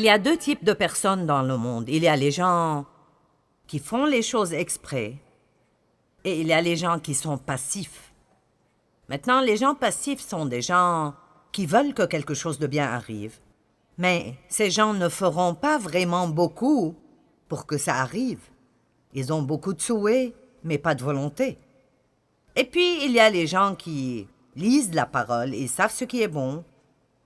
Il y a deux types de personnes dans le monde. Il y a les gens qui font les choses exprès et il y a les gens qui sont passifs. Maintenant, les gens passifs sont des gens qui veulent que quelque chose de bien arrive. Mais ces gens ne feront pas vraiment beaucoup pour que ça arrive. Ils ont beaucoup de souhaits, mais pas de volonté. Et puis, il y a les gens qui lisent la parole et savent ce qui est bon,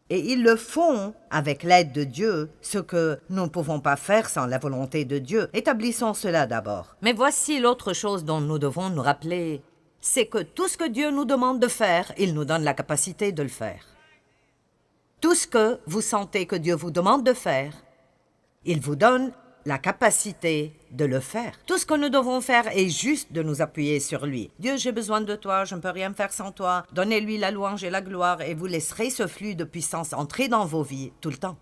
et ils le font avec l'aide de Dieu, ce que nous ne pouvons pas faire sans la volonté de Dieu. Établissons cela d'abord. Mais voici l'autre chose dont nous devons nous rappeler, c'est que tout ce que Dieu nous demande de faire, il nous donne la capacité de le faire. Tout ce que vous sentez que Dieu vous demande de faire, il vous donne la capacité de le faire. Tout ce que nous devons faire est juste de nous appuyer sur lui. Dieu, j'ai besoin de toi, je ne peux rien faire sans toi. Donnez-lui la louange et la gloire et vous laisserez ce flux de puissance entrer dans vos vies tout le temps.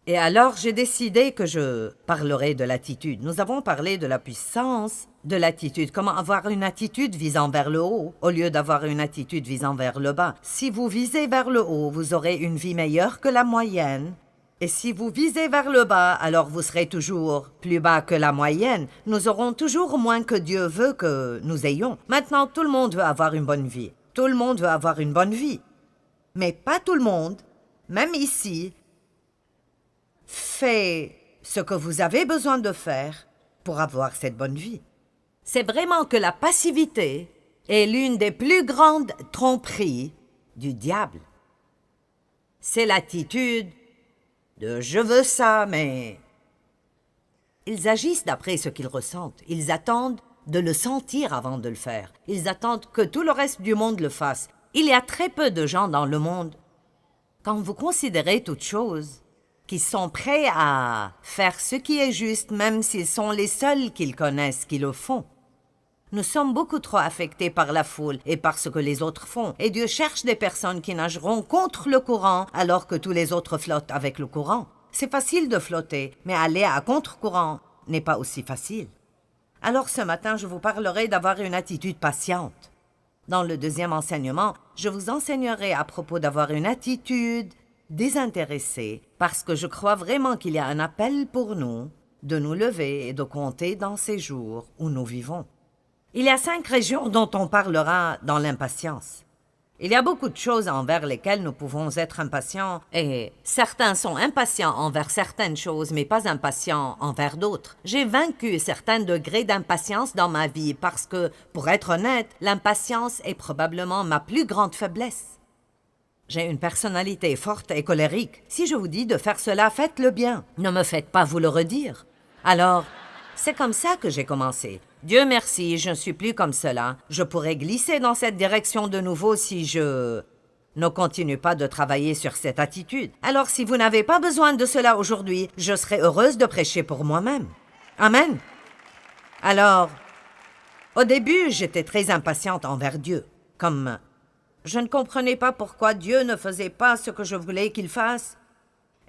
Et alors, j'ai décidé que je parlerai de l'attitude. Nous avons parlé de la puissance de l'attitude. Comment avoir une attitude visant vers le haut au lieu d'avoir une attitude visant vers le bas. Si vous visez vers le haut, vous aurez une vie meilleure que la moyenne. Et si vous visez vers le bas, alors vous serez toujours plus bas que la moyenne. Nous aurons toujours moins que Dieu veut que nous ayons. Maintenant, tout le monde veut avoir une bonne vie. Tout le monde veut avoir une bonne vie. Mais pas tout le monde, même ici, fait ce que vous avez besoin de faire pour avoir cette bonne vie. C'est vraiment que la passivité est l'une des plus grandes tromperies du diable. C'est l'attitude de « je veux ça, mais… » Ils agissent d'après ce qu'ils ressentent. Ils attendent de le sentir avant de le faire. Ils attendent que tout le reste du monde le fasse. Il y a très peu de gens dans le monde, quand vous considérez toute chose, qui sont prêts à faire ce qui est juste, même s'ils sont les seuls qu'ils connaissent qui le font. Nous sommes beaucoup trop affectés par la foule et par ce que les autres font. Et Dieu cherche des personnes qui nageront contre le courant alors que tous les autres flottent avec le courant. C'est facile de flotter, mais aller à contre-courant n'est pas aussi facile. Alors ce matin, je vous parlerai d'avoir une attitude patiente. Dans le deuxième enseignement, je vous enseignerai à propos d'avoir une attitude désintéressée parce que je crois vraiment qu'il y a un appel pour nous de nous lever et de compter dans ces jours où nous vivons. Il y a 5 régions dont on parlera dans l'impatience. Il y a beaucoup de choses envers lesquelles nous pouvons être impatients, et certains sont impatients envers certaines choses, mais pas impatients envers d'autres. J'ai vaincu certains degrés d'impatience dans ma vie parce que, pour être honnête, l'impatience est probablement ma plus grande faiblesse. J'ai une personnalité forte et colérique. Si je vous dis de faire cela, faites-le bien. Ne me faites pas vous le redire. Alors, c'est comme ça que j'ai commencé. Dieu merci, je ne suis plus comme cela. Je pourrais glisser dans cette direction de nouveau si je ne continue pas de travailler sur cette attitude. Alors si vous n'avez pas besoin de cela aujourd'hui, je serai heureuse de prêcher pour moi-même. Amen. Alors, au début, j'étais très impatiente envers Dieu. Comme je ne comprenais pas pourquoi Dieu ne faisait pas ce que je voulais qu'il fasse.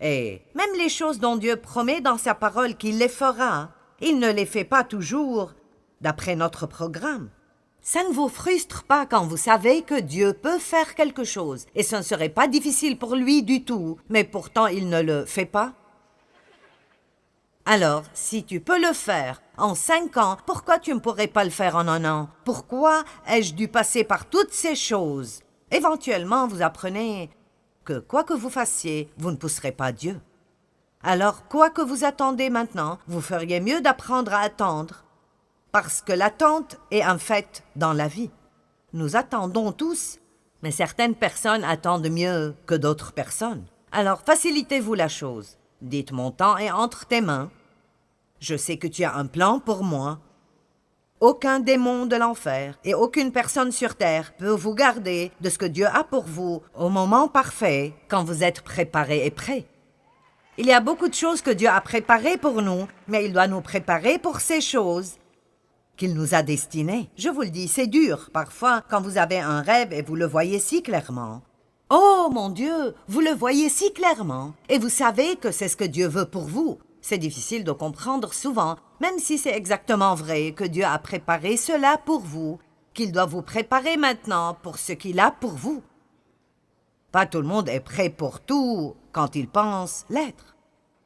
Et même les choses dont Dieu promet dans sa parole qu'il les fera, il ne les fait pas toujours d'après notre programme. Ça ne vous frustre pas quand vous savez que Dieu peut faire quelque chose et ce ne serait pas difficile pour lui du tout, mais pourtant il ne le fait pas? Alors, si tu peux le faire en 5 ans, pourquoi tu ne pourrais pas le faire en 1 an? Pourquoi ai-je dû passer par toutes ces choses? Éventuellement, vous apprenez que quoi que vous fassiez, vous ne pousserez pas Dieu. Alors, quoi que vous attendez maintenant, vous feriez mieux d'apprendre à attendre. Parce que l'attente est un fait dans la vie. Nous attendons tous, mais certaines personnes attendent mieux que d'autres personnes. Alors facilitez-vous la chose. Dites mon temps est entre tes mains. Je sais que tu as un plan pour moi. Aucun démon de l'enfer et aucune personne sur terre peut vous garder de ce que Dieu a pour vous au moment parfait quand vous êtes préparé et prêt. Il y a beaucoup de choses que Dieu a préparées pour nous, mais il doit nous préparer pour ces choses qu'il nous a destinées. Je vous le dis, c'est dur, parfois, quand vous avez un rêve et vous le voyez si clairement. Oh, mon Dieu, vous le voyez si clairement, et vous savez que c'est ce que Dieu veut pour vous. C'est difficile de comprendre souvent, même si c'est exactement vrai que Dieu a préparé cela pour vous, qu'il doit vous préparer maintenant pour ce qu'il a pour vous. Pas tout le monde est prêt pour tout quand il pense l'être.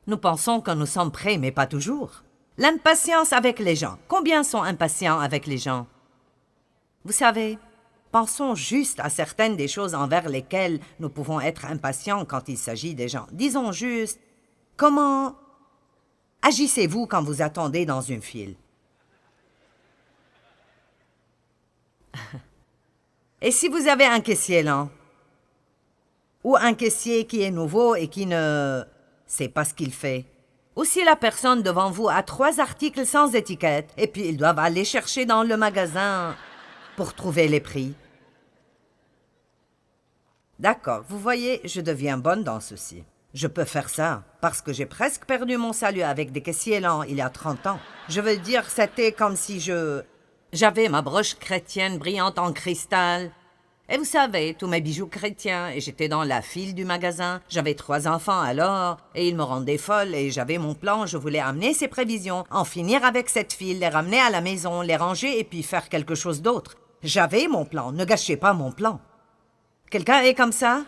Nous pensons que nous sommes prêts, mais pas toujours. L'impatience avec les gens. Combien sont impatients avec les gens? Vous savez, pensons juste à certaines des choses envers lesquelles nous pouvons être impatients quand il s'agit des gens. Disons juste, comment agissez-vous quand vous attendez dans une file? Et si vous avez un caissier lent? Ou un caissier qui est nouveau et qui ne sait pas ce qu'il fait? Ou si la personne devant vous a 3 articles sans étiquette et puis ils doivent aller chercher dans le magasin pour trouver les prix? D'accord, vous voyez, je deviens bonne dans ceci. Je peux faire ça parce que j'ai presque perdu mon salut avec des caissiers lents il y a 30 ans. Je veux dire, c'était comme si j'avais ma broche chrétienne brillante en cristal. Et vous savez, tous mes bijoux chrétiens, et j'étais dans la file du magasin. J'avais 3 enfants alors, et ils me rendaient folle, et j'avais mon plan, je voulais amener ces prévisions, en finir avec cette file, les ramener à la maison, les ranger, et puis faire quelque chose d'autre. J'avais mon plan, ne gâchez pas mon plan. Quelqu'un est comme ça?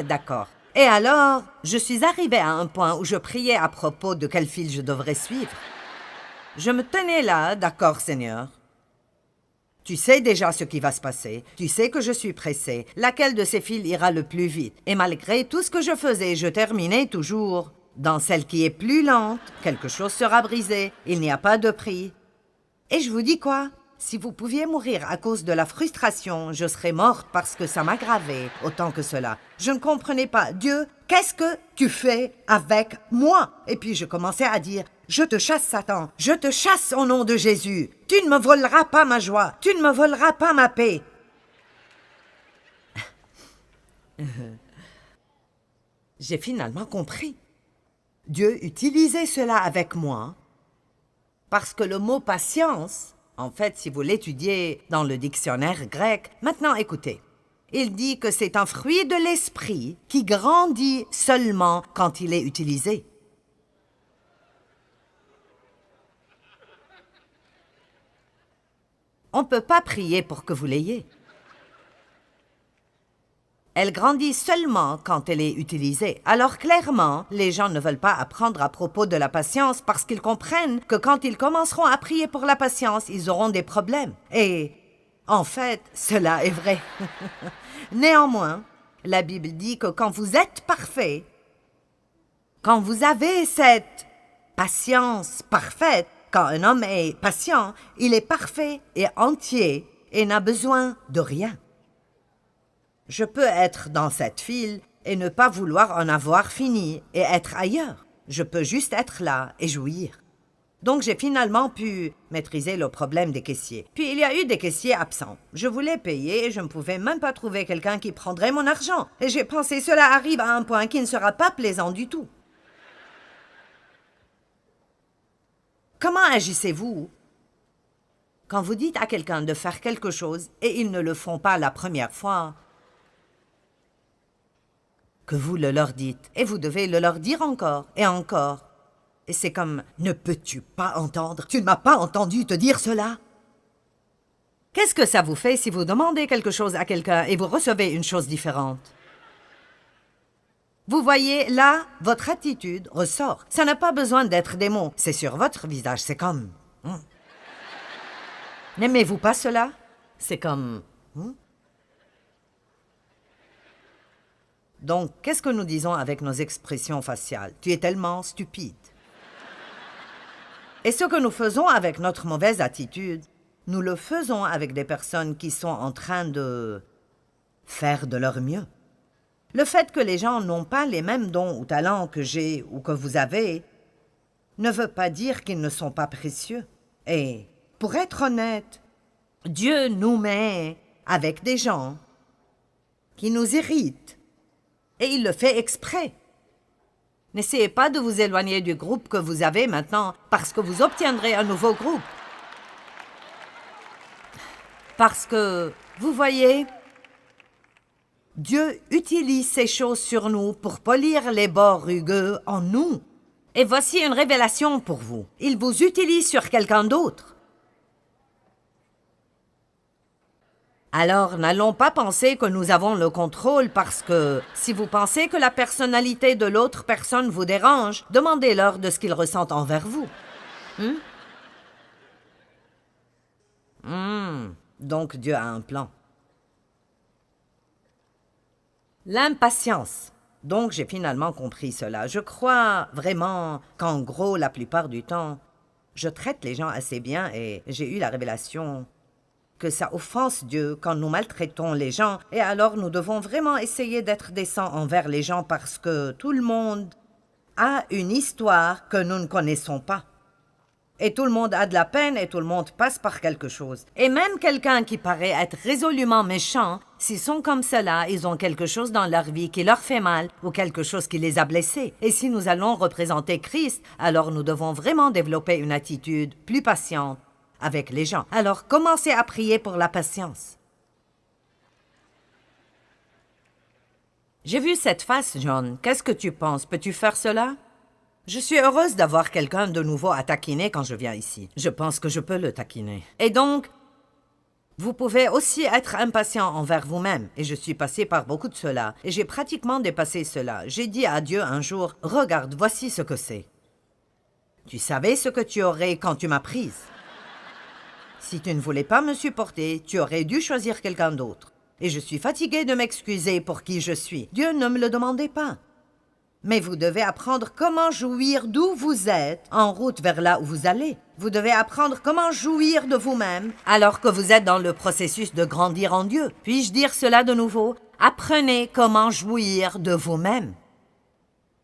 D'accord. Et alors, je suis arrivée à un point où je priais à propos de quelle file je devrais suivre. Je me tenais là, d'accord, Seigneur. Tu sais déjà ce qui va se passer. Tu sais que je suis pressée. Laquelle de ces files ira le plus vite? Et malgré tout ce que je faisais, je terminais toujours. Dans celle qui est plus lente, quelque chose sera brisé. Il n'y a pas de prix. Et je vous dis quoi? Si vous pouviez mourir à cause de la frustration, je serais morte parce que ça m'aggravait autant que cela. Je ne comprenais pas. Dieu, qu'est-ce que tu fais avec moi? Et puis je commençais à dire, je te chasse Satan, je te chasse au nom de Jésus. Tu ne me voleras pas ma joie, tu ne me voleras pas ma paix. J'ai finalement compris. Dieu utilisait cela avec moi parce que le mot patience, en fait, si vous l'étudiez dans le dictionnaire grec, maintenant écoutez, il dit que c'est un fruit de l'esprit qui grandit seulement quand il est utilisé. On ne peut pas prier pour que vous l'ayez. Elle grandit seulement quand elle est utilisée. Alors clairement, les gens ne veulent pas apprendre à propos de la patience parce qu'ils comprennent que quand ils commenceront à prier pour la patience, ils auront des problèmes. Et en fait, cela est vrai. Néanmoins, la Bible dit que quand vous êtes parfait, quand vous avez cette patience parfaite, quand un homme est patient, il est parfait et entier et n'a besoin de rien. Je peux être dans cette file et ne pas vouloir en avoir fini et être ailleurs. Je peux juste être là et jouir. Donc j'ai finalement pu maîtriser le problème des caissiers. Puis il y a eu des caissiers absents. Je voulais payer et je ne pouvais même pas trouver quelqu'un qui prendrait mon argent. Et j'ai pensé, cela arrive à un point qui ne sera pas plaisant du tout. Comment agissez-vous quand vous dites à quelqu'un de faire quelque chose et ils ne le font pas la première fois? Que vous le leur dites, et vous devez le leur dire encore, et encore. Et c'est comme, ne peux-tu pas entendre? Tu ne m'as pas entendu te dire cela? Qu'est-ce que ça vous fait si vous demandez quelque chose à quelqu'un et vous recevez une chose différente? Vous voyez, là, votre attitude ressort. Ça n'a pas besoin d'être des mots, c'est sur votre visage, c'est comme... N'aimez-vous pas cela? C'est comme... Donc, qu'est-ce que nous disons avec nos expressions faciales? Tu es tellement stupide. Et ce que nous faisons avec notre mauvaise attitude, nous le faisons avec des personnes qui sont en train de faire de leur mieux. Le fait que les gens n'ont pas les mêmes dons ou talents que j'ai ou que vous avez ne veut pas dire qu'ils ne sont pas précieux. Et, pour être honnête, Dieu nous met avec des gens qui nous irritent. Et il le fait exprès. N'essayez pas de vous éloigner du groupe que vous avez maintenant parce que vous obtiendrez un nouveau groupe. Parce que, vous voyez, Dieu utilise ces choses sur nous pour polir les bords rugueux en nous. Et voici une révélation pour vous. Il vous utilise sur quelqu'un d'autre. Alors, n'allons pas penser que nous avons le contrôle parce que si vous pensez que la personnalité de l'autre personne vous dérange, demandez-leur de ce qu'ils ressentent envers vous. Donc Dieu a un plan. L'impatience. Donc j'ai finalement compris cela. Je crois vraiment qu'en gros, la plupart du temps, je traite les gens assez bien et j'ai eu la révélation que ça offense Dieu quand nous maltraitons les gens, et alors nous devons vraiment essayer d'être décents envers les gens parce que tout le monde a une histoire que nous ne connaissons pas. Et tout le monde a de la peine et tout le monde passe par quelque chose. Et même quelqu'un qui paraît être résolument méchant, s'ils sont comme cela, ils ont quelque chose dans leur vie qui leur fait mal ou quelque chose qui les a blessés. Et si nous allons représenter Christ, alors nous devons vraiment développer une attitude plus patiente avec les gens. Alors, commencez à prier pour la patience. J'ai vu cette face, John. Qu'est-ce que tu penses? Peux-tu faire cela? Je suis heureuse d'avoir quelqu'un de nouveau à taquiner quand je viens ici. Je pense que je peux le taquiner. Et donc, vous pouvez aussi être impatient envers vous-même. Et je suis passée par beaucoup de cela. Et j'ai pratiquement dépassé cela. J'ai dit à Dieu un jour, « Regarde, voici ce que c'est. Tu savais ce que tu aurais quand tu m'as prise. Si tu ne voulais pas me supporter, tu aurais dû choisir quelqu'un d'autre. Et je suis fatiguée de m'excuser pour qui je suis. Dieu ne me le demandait pas. Mais vous devez apprendre comment jouir d'où vous êtes en route vers là où vous allez. Vous devez apprendre comment jouir de vous-même alors que vous êtes dans le processus de grandir en Dieu. Puis-je dire cela de nouveau? Apprenez comment jouir de vous-même.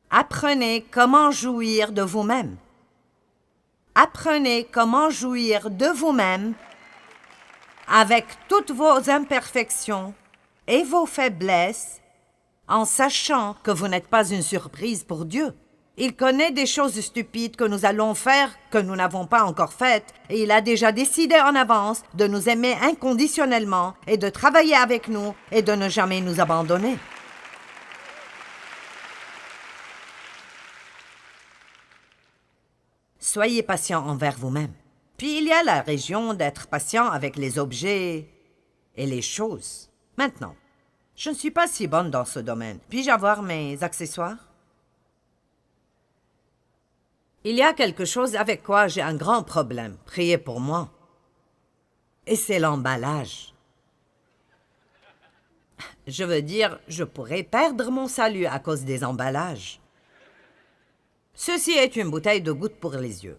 Apprenez comment jouir de vous-même. Apprenez comment jouir de vous-même avec toutes vos imperfections et vos faiblesses en sachant que vous n'êtes pas une surprise pour Dieu. Il connaît des choses stupides que nous allons faire que nous n'avons pas encore faites et il a déjà décidé en avance de nous aimer inconditionnellement et de travailler avec nous et de ne jamais nous abandonner. Soyez patient envers vous-même. Puis il y a la région d'être patient avec les objets et les choses. Maintenant, je ne suis pas si bonne dans ce domaine. Puis-je avoir mes accessoires? Il y a quelque chose avec quoi j'ai un grand problème. Priez pour moi. Et c'est l'emballage. Je veux dire, je pourrais perdre mon salut à cause des emballages. Ceci est une bouteille de gouttes pour les yeux.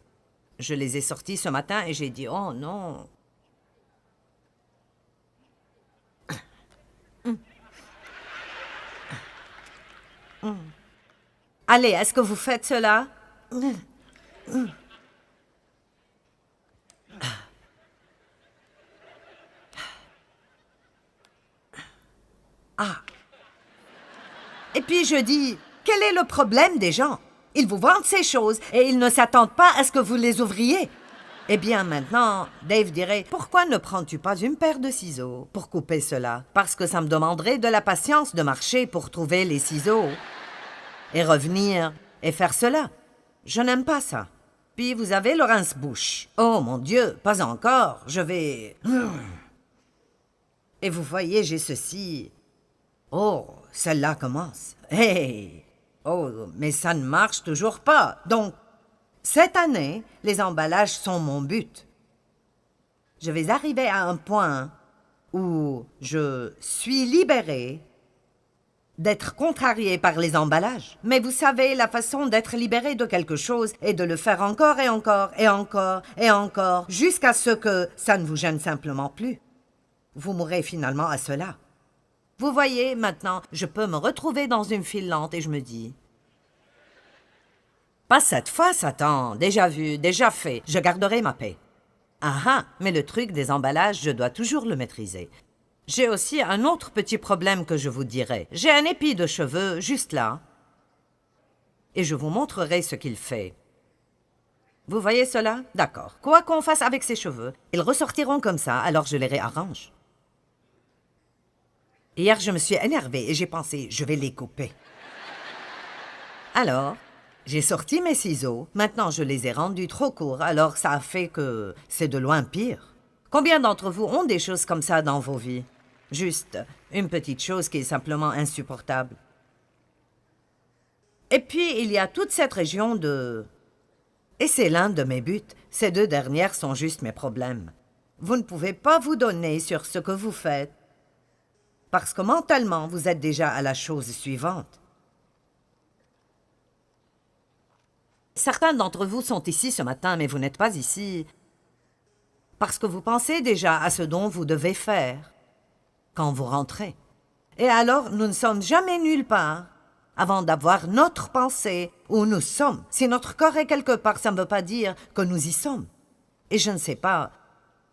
Je les ai sortis ce matin et j'ai dit « Oh non !» Allez, est-ce que vous faites cela? Ah. Et puis je dis, quel est le problème des gens? Ils vous vendent ces choses et ils ne s'attendent pas à ce que vous les ouvriez. Eh bien, maintenant, Dave dirait, pourquoi ne prends-tu pas une paire de ciseaux pour couper cela? Parce que ça me demanderait de la patience de marcher pour trouver les ciseaux et revenir et faire cela. Je n'aime pas ça. Puis vous avez le rince-bouche. Oh mon Dieu, pas encore, je vais... Et vous voyez, j'ai ceci. Oh, celle-là commence. Hey! Oh, mais ça ne marche toujours pas. Donc, cette année, les emballages sont mon but. Je vais arriver à un point où je suis libérée d'être contrariée par les emballages. Mais vous savez, la façon d'être libérée de quelque chose est de le faire encore et encore et encore et encore jusqu'à ce que ça ne vous gêne simplement plus. Vous mourrez finalement à cela. Vous voyez, maintenant, je peux me retrouver dans une file lente et je me dis... Pas cette fois, Satan. Déjà vu, déjà fait. Je garderai ma paix. Ah ah, mais le truc des emballages, je dois toujours le maîtriser. J'ai aussi un autre petit problème que je vous dirai. J'ai un épi de cheveux juste là. Et je vous montrerai ce qu'il fait. Vous voyez cela? D'accord. Quoi qu'on fasse avec ces cheveux, ils ressortiront comme ça, alors je les réarrange. Hier, je me suis énervée et j'ai pensé, je vais les couper. Alors... j'ai sorti mes ciseaux, maintenant je les ai rendus trop courts, alors ça a fait que c'est de loin pire. Combien d'entre vous ont des choses comme ça dans vos vies? Juste une petite chose qui est simplement insupportable. Et puis, il y a toute cette région de... Et c'est l'un de mes buts. Ces deux dernières sont juste mes problèmes. Vous ne pouvez pas vous donner sur ce que vous faites, parce que mentalement, vous êtes déjà à la chose suivante. Certains d'entre vous sont ici ce matin, mais vous n'êtes pas ici parce que vous pensez déjà à ce dont vous devez faire quand vous rentrez. Et alors, nous ne sommes jamais nulle part avant d'avoir notre pensée où nous sommes. Si notre corps est quelque part, ça ne veut pas dire que nous y sommes. Et je ne sais pas,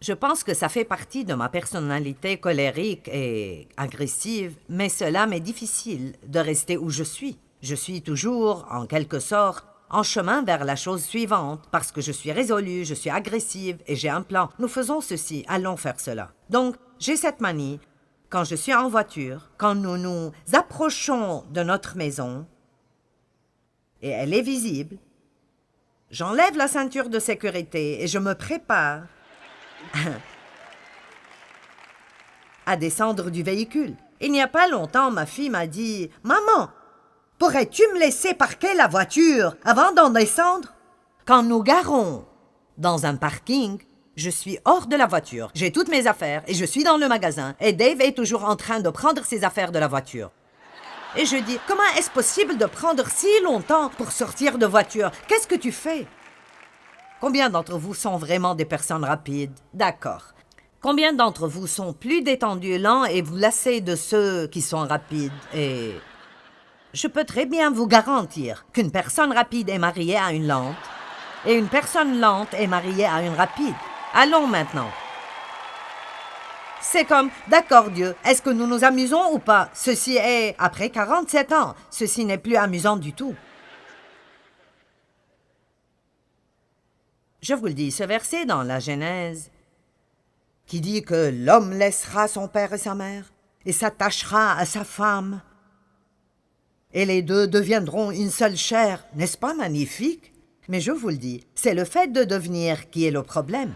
je pense que ça fait partie de ma personnalité colérique et agressive, mais cela m'est difficile de rester où je suis. Je suis toujours, en quelque sorte, en chemin vers la chose suivante, parce que je suis résolue, je suis agressive et j'ai un plan. Nous faisons ceci, allons faire cela. Donc, j'ai cette manie, quand je suis en voiture, quand nous nous approchons de notre maison, et elle est visible, j'enlève la ceinture de sécurité et je me prépare à descendre du véhicule. Il n'y a pas longtemps, ma fille m'a dit « Maman, pourrais-tu me laisser parquer la voiture avant d'en descendre ?» Quand nous garons dans un parking, je suis hors de la voiture, j'ai toutes mes affaires et je suis dans le magasin et Dave est toujours en train de prendre ses affaires de la voiture. Et je dis « Comment est-ce possible de prendre si longtemps pour sortir de voiture? Qu'est-ce que tu fais ?» Combien d'entre vous sont vraiment des personnes rapides? D'accord. Combien d'entre vous sont plus détendus, lents et vous lassez de ceux qui sont rapides? Et je peux très bien vous garantir qu'une personne rapide est mariée à une lente et une personne lente est mariée à une rapide. Allons maintenant. C'est comme, d'accord Dieu, est-ce que nous nous amusons ou pas? Ceci est, après 47 ans, ceci n'est plus amusant du tout. Je vous le dis, ce verset dans la Genèse, qui dit que l'homme laissera son père et sa mère et s'attachera à sa femme, et les deux deviendront une seule chair, n'est-ce pas magnifique? Mais je vous le dis, c'est le fait de devenir qui est le problème.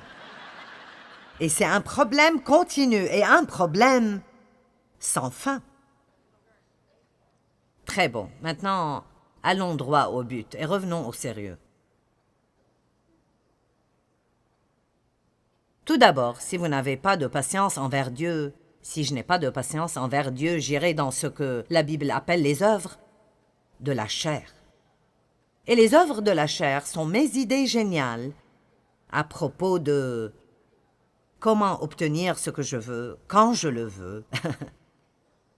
Et c'est un problème continu et un problème sans fin. Très bon. Maintenant, allons droit au but et revenons au sérieux. Tout d'abord, si vous n'avez pas de patience envers Dieu, si je n'ai pas de patience envers Dieu, j'irai dans ce que la Bible appelle les œuvres de la chair. Et les œuvres de la chair sont mes idées géniales à propos de comment obtenir ce que je veux, quand je le veux,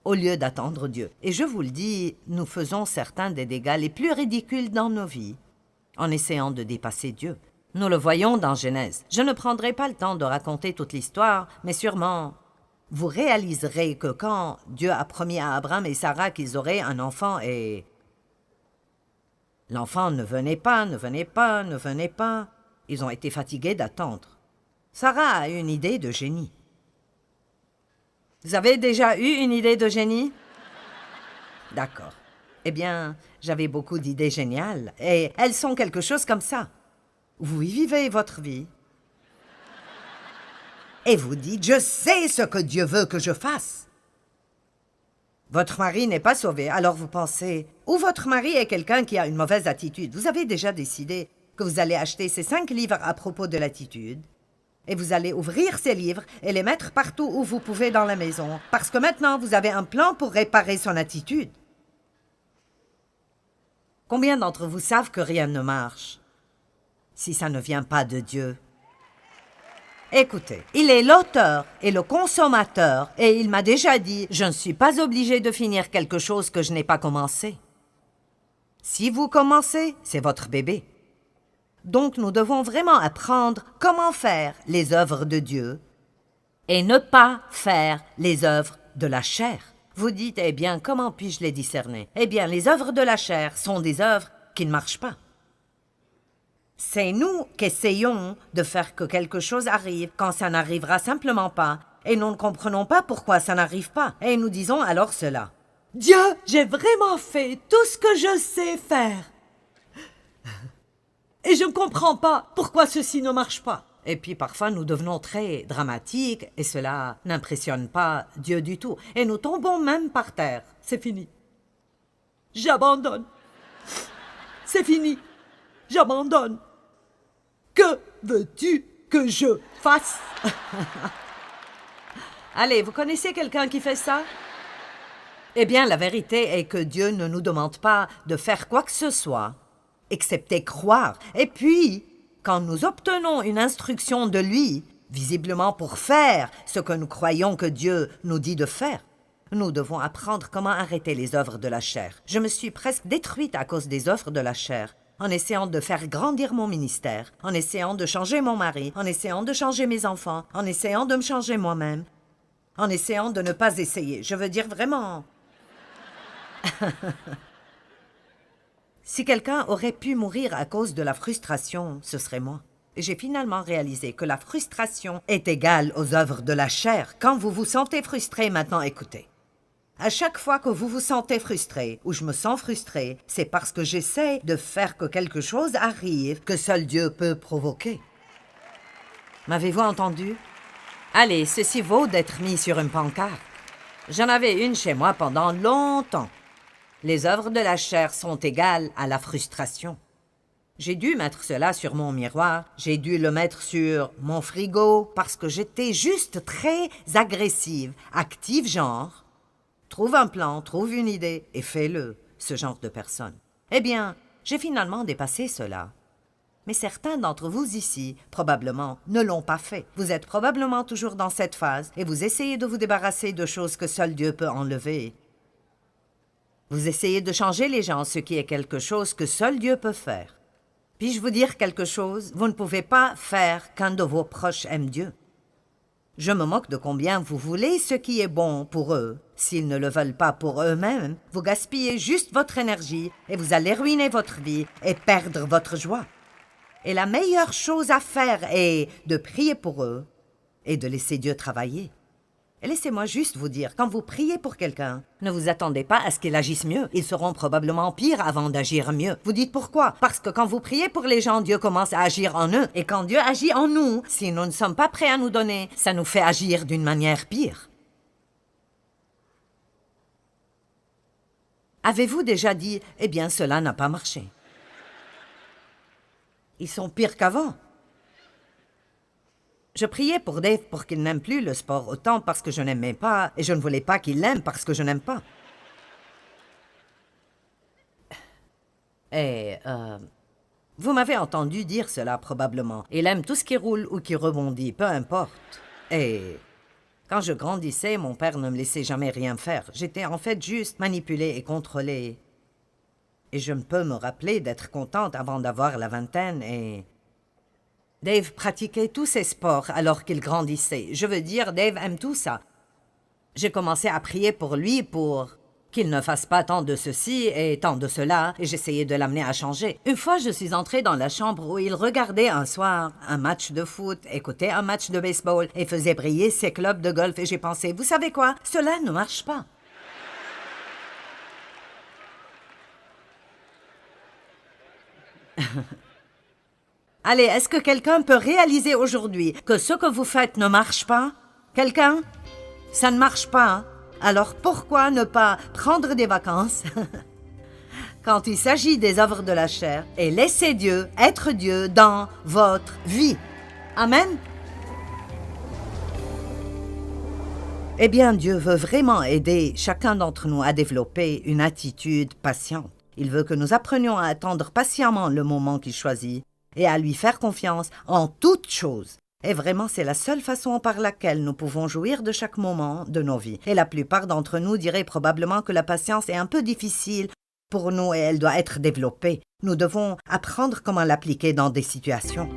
au lieu d'attendre Dieu. Et je vous le dis, nous faisons certains des dégâts les plus ridicules dans nos vies en essayant de dépasser Dieu. Nous le voyons dans Genèse. Je ne prendrai pas le temps de raconter toute l'histoire, mais sûrement vous réaliserez que quand Dieu a promis à Abraham et Sarah qu'ils auraient un enfant et l'enfant ne venait pas, ils ont été fatigués d'attendre. Sarah a une idée de génie. Vous avez déjà eu une idée de génie? D'accord. Eh bien, j'avais beaucoup d'idées géniales, et elles sont quelque chose comme ça. Vous y vivez votre vie. Et vous dites, je sais ce que Dieu veut que je fasse. Votre mari n'est pas sauvé, alors vous pensez, ou votre mari est quelqu'un qui a une mauvaise attitude. Vous avez déjà décidé que vous allez acheter ces 5 livres à propos de l'attitude, et vous allez ouvrir ces livres et les mettre partout où vous pouvez dans la maison, parce que maintenant vous avez un plan pour réparer son attitude. Combien d'entre vous savent que rien ne marche si ça ne vient pas de Dieu? Écoutez, il est l'auteur et le consommateur, et il m'a déjà dit, je ne suis pas obligé de finir quelque chose que je n'ai pas commencé. Si vous commencez, c'est votre bébé. Donc nous devons vraiment apprendre comment faire les œuvres de Dieu et ne pas faire les œuvres de la chair. Vous dites, eh bien, comment puis-je les discerner? Eh bien, les œuvres de la chair sont des œuvres qui ne marchent pas. C'est nous qui essayons de faire que quelque chose arrive quand ça n'arrivera simplement pas, et nous ne comprenons pas pourquoi ça n'arrive pas, et nous disons alors cela. Dieu, j'ai vraiment fait tout ce que je sais faire. Et je ne comprends pas pourquoi ceci ne marche pas. Et puis parfois nous devenons très dramatiques et cela n'impressionne pas Dieu du tout. Et nous tombons même par terre. C'est fini. J'abandonne. C'est fini. J'abandonne. Que veux-tu que je fasse? Allez, vous connaissez quelqu'un qui fait ça? Eh bien, la vérité est que Dieu ne nous demande pas de faire quoi que ce soit, excepté croire. Et puis, quand nous obtenons une instruction de lui, visiblement pour faire ce que nous croyons que Dieu nous dit de faire, nous devons apprendre comment arrêter les œuvres de la chair. Je me suis presque détruite à cause des œuvres de la chair, en essayant de faire grandir mon ministère, en essayant de changer mon mari, en essayant de changer mes enfants, en essayant de me changer moi-même, en essayant de ne pas essayer. Je veux dire vraiment... Si quelqu'un aurait pu mourir à cause de la frustration, ce serait moi. Et j'ai finalement réalisé que la frustration est égale aux œuvres de la chair. Quand vous vous sentez frustré, maintenant écoutez. À chaque fois que vous vous sentez frustré, ou je me sens frustré, c'est parce que j'essaie de faire que quelque chose arrive que seul Dieu peut provoquer. M'avez-vous entendu? Allez, ceci vaut d'être mis sur une pancarte. J'en avais une chez moi pendant longtemps. Les œuvres de la chair sont égales à la frustration. J'ai dû mettre cela sur mon miroir, j'ai dû le mettre sur mon frigo parce que j'étais juste très agressive, active genre. Trouve un plan, trouve une idée et fais-le, ce genre de personne. Eh bien, j'ai finalement dépassé cela. Mais certains d'entre vous ici, probablement, ne l'ont pas fait. Vous êtes probablement toujours dans cette phase et vous essayez de vous débarrasser de choses que seul Dieu peut enlever. Vous essayez de changer les gens, ce qui est quelque chose que seul Dieu peut faire. Puis-je vous dire quelque chose? Vous ne pouvez pas faire qu'un de vos proches aime Dieu. Je me moque de combien vous voulez ce qui est bon pour eux. S'ils ne le veulent pas pour eux-mêmes, vous gaspillez juste votre énergie et vous allez ruiner votre vie et perdre votre joie. Et la meilleure chose à faire est de prier pour eux et de laisser Dieu travailler. Et laissez-moi juste vous dire, quand vous priez pour quelqu'un, ne vous attendez pas à ce qu'il agisse mieux. Ils seront probablement pires avant d'agir mieux. Vous dites pourquoi? Parce que quand vous priez pour les gens, Dieu commence à agir en eux. Et quand Dieu agit en nous, si nous ne sommes pas prêts à nous donner, ça nous fait agir d'une manière pire. Avez-vous déjà dit, eh bien, cela n'a pas marché? Ils sont pires qu'avant. Je priais pour Dave pour qu'il n'aime plus le sport autant parce que je n'aimais pas, et je ne voulais pas qu'il l'aime parce que je n'aime pas. Et, vous m'avez entendu dire cela probablement. Il aime tout ce qui roule ou qui rebondit, peu importe. Et quand je grandissais, mon père ne me laissait jamais rien faire. J'étais en fait juste manipulée et contrôlée. Et je ne peux me rappeler d'être contente avant d'avoir la vingtaine et... Dave pratiquait tous ses sports alors qu'il grandissait. Je veux dire, Dave aime tout ça. J'ai commencé à prier pour lui pour qu'il ne fasse pas tant de ceci et tant de cela, et j'essayais de l'amener à changer. Une fois, je suis entrée dans la chambre où il regardait un soir un match de foot, écoutait un match de baseball et faisait briller ses clubs de golf, et j'ai pensé, vous savez quoi? Cela ne marche pas. Allez, est-ce que quelqu'un peut réaliser aujourd'hui que ce que vous faites ne marche pas? Quelqu'un? Ça ne marche pas, hein? Alors pourquoi ne pas prendre des vacances quand il s'agit des œuvres de la chair et laisser Dieu être Dieu dans votre vie? Amen? Eh bien, Dieu veut vraiment aider chacun d'entre nous à développer une attitude patiente. Il veut que nous apprenions à attendre patiemment le moment qu'il choisit et à lui faire confiance en toutes choses. Et vraiment, c'est la seule façon par laquelle nous pouvons jouir de chaque moment de nos vies. Et la plupart d'entre nous diraient probablement que la patience est un peu difficile pour nous et elle doit être développée. Nous devons apprendre comment l'appliquer dans des situations.